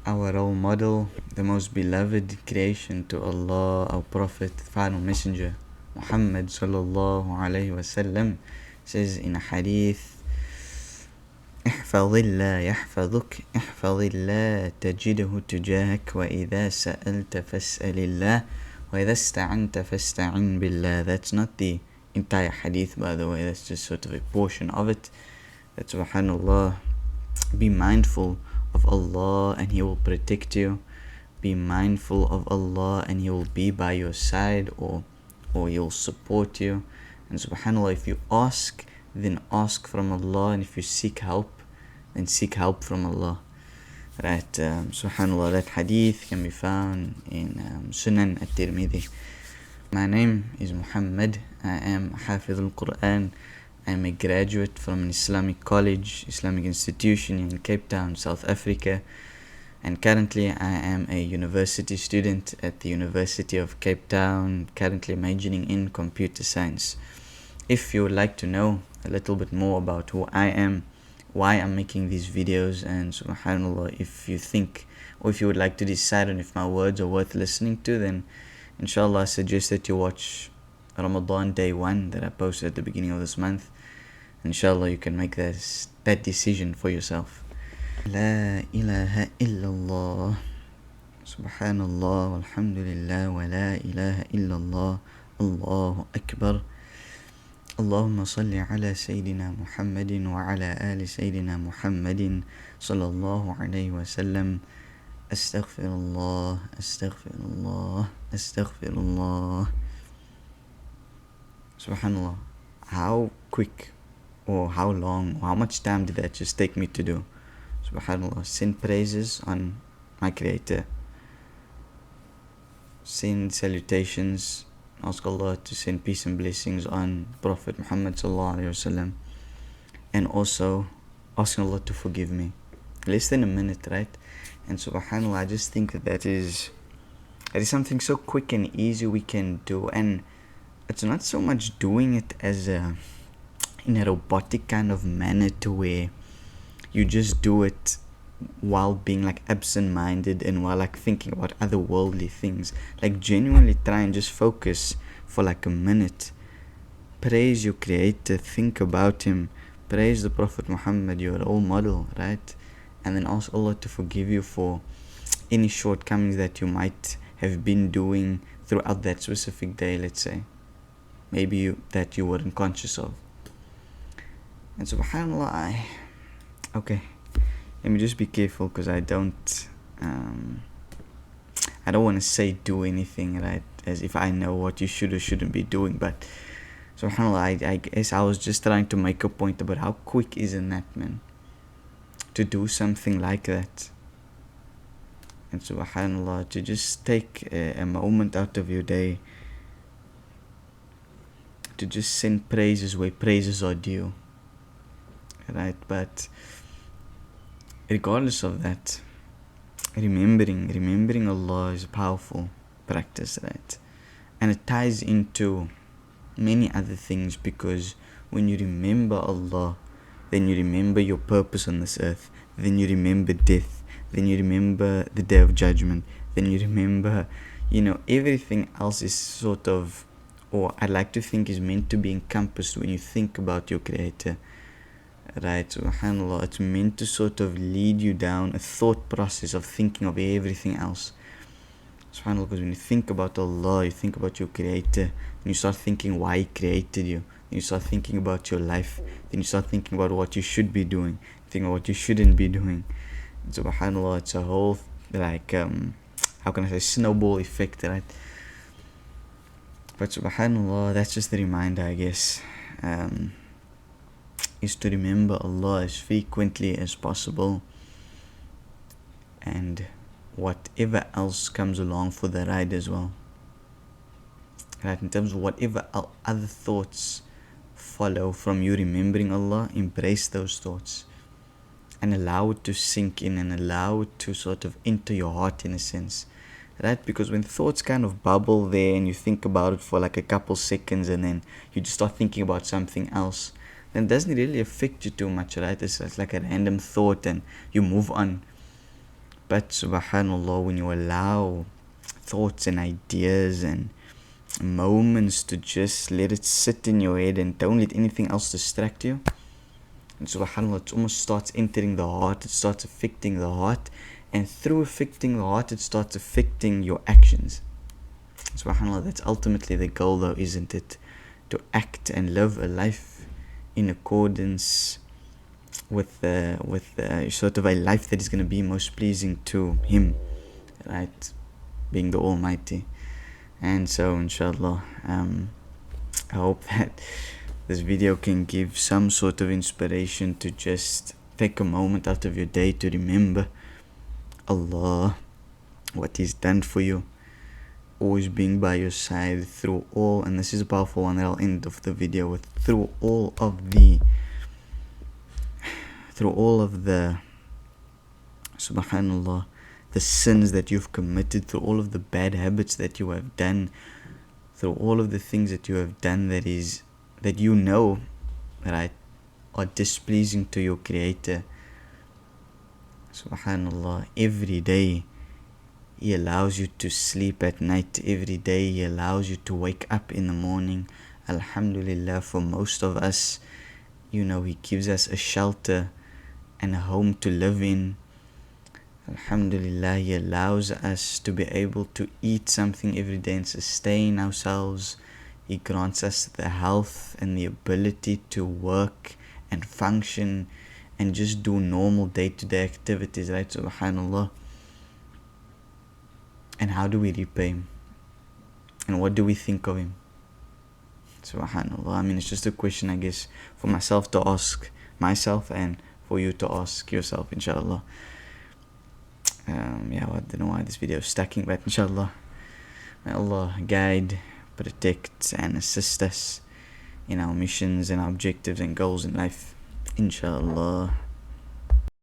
our role model, the most beloved creation to Allah, our Prophet, final messenger, Muhammad sallallahu alayhi wasallam, says in a hadith, احفظ الله يحفظك احفظ الله تجده تجاهك وإذا سألت فاسأل الله وإذا استعنت فاستعن بالله. That's not the entire hadith, by the way. That's just sort of a portion of it. That subhanallah, be mindful of Allah and He will protect you. Be mindful of Allah and He will be by your side, or He'll support you. And subhanallah, if you ask, then ask from Allah, and if you seek help, then seek help from Allah. Right, subhanallah, that hadith can be found in Sunan at-Tirmidhi. My name is Muhammad. I am Hafiz al-Quran. I am a graduate from an Islamic college, Islamic institution in Cape Town, South Africa. And currently I am a university student at the University of Cape Town, currently majoring in computer science. If you would like to know a little bit more about who I am, why I'm making these videos, and subhanallah, if you think, or if you would like to decide on if my words are worth listening to, then inshallah I suggest that you watch Ramadan day 1 that I posted at the beginning of this month. Inshallah you can make that decision for yourself. La ilaha illallah, subhanallah, walhamdulillah, wa la ilaha illallah, Allahu Akbar. اللهم صل على سيدنا محمد وعلى آل سيدنا محمد صلى الله عليه وسلم. أستغفر الله أستغفر الله أستغفر الله. Subhanallah, how quick or how long or how much time did that just take me to do? Subhanallah, send praises on my Creator, send salutations, ask Allah to send peace and blessings on Prophet Muhammad sallallahu alaihi wasallam, and also asking Allah to forgive me. Less than a minute, right? And subhanallah, I just think that is something so quick and easy we can do, and it's not so much doing it as in a robotic kind of manner to where you just do it while being like absent-minded and while like thinking about otherworldly things. Like genuinely try and just focus for like a minute, praise your Creator, think about Him, praise the Prophet Muhammad, your role model, right? And then ask Allah to forgive you for any shortcomings that you might have been doing throughout that specific day, let's say, maybe that you weren't conscious of. And subhanallah, okay, let me just be careful, because I don't want to say do anything, right, as if I know what you should or shouldn't be doing. But subhanallah, I guess I was just trying to make a point about how quick isn't that, man, to do something like that. And subhanallah, to just take a moment out of your day to just send praises where praises are due, right? But regardless of that, remembering Allah is a powerful practice, right? And it ties into many other things, because when you remember Allah, then you remember your purpose on this earth, then you remember death, then you remember the day of judgment, then you remember, everything else is sort of, or I like to think is meant to be encompassed when you think about your Creator. Right, subhanallah, it's meant to sort of lead you down a thought process of thinking of everything else. Subhanallah, because when you think about Allah, you think about your Creator, and you start thinking why He created you, then you start thinking about your life, then you start thinking about what you should be doing, thinking about what you shouldn't be doing. And subhanallah, it's a whole, like, how can I say, snowball effect, right? But subhanallah, that's just the reminder, I guess, is to remember Allah as frequently as possible, and whatever else comes along for the ride as well, right? In terms of whatever other thoughts follow from you remembering Allah, embrace those thoughts and allow it to sink in and allow it to sort of enter your heart in a sense, right? Because when thoughts kind of bubble there and you think about it for like a couple seconds and then you just start thinking about something else, then it doesn't really affect you too much, right? It's like a random thought and you move on. But subhanallah, when you allow thoughts and ideas and moments to just let it sit in your head and don't let anything else distract you, and subhanallah, it almost starts entering the heart, it starts affecting the heart, and through affecting the heart, it starts affecting your actions. SubhanAllah, that's ultimately the goal though, isn't it? To act and live a life in accordance with sort of a life that is going to be most pleasing to Him, right? Being the Almighty. And so, inshallah, I hope that this video can give some sort of inspiration to just take a moment out of your day to remember Allah, what He's done for you, always being by your side through all, and this is a powerful one that I'll end of the video with, through all of the subhanallah, the sins that you've committed, through all of the bad habits that you have done, through all of the things that you have done that you know, right, are displeasing to your Creator. Subhanallah, every day He allows you to sleep at night. Every day He allows you to wake up in the morning. Alhamdulillah, for most of us, He gives us a shelter and a home to live in. Alhamdulillah, He allows us to be able to eat something every day and sustain ourselves. He grants us the health and the ability to work and function and just do normal day-to-day activities, right? Subhanallah. And how do we repay Him? And what do we think of Him? Subhanallah. I mean, it's just a question, I guess, for myself to ask myself and for you to ask yourself, inshallah. I don't know why this video is stacking, but inshallah, may Allah guide, protect and assist us in our missions and our objectives and goals in life, inshallah.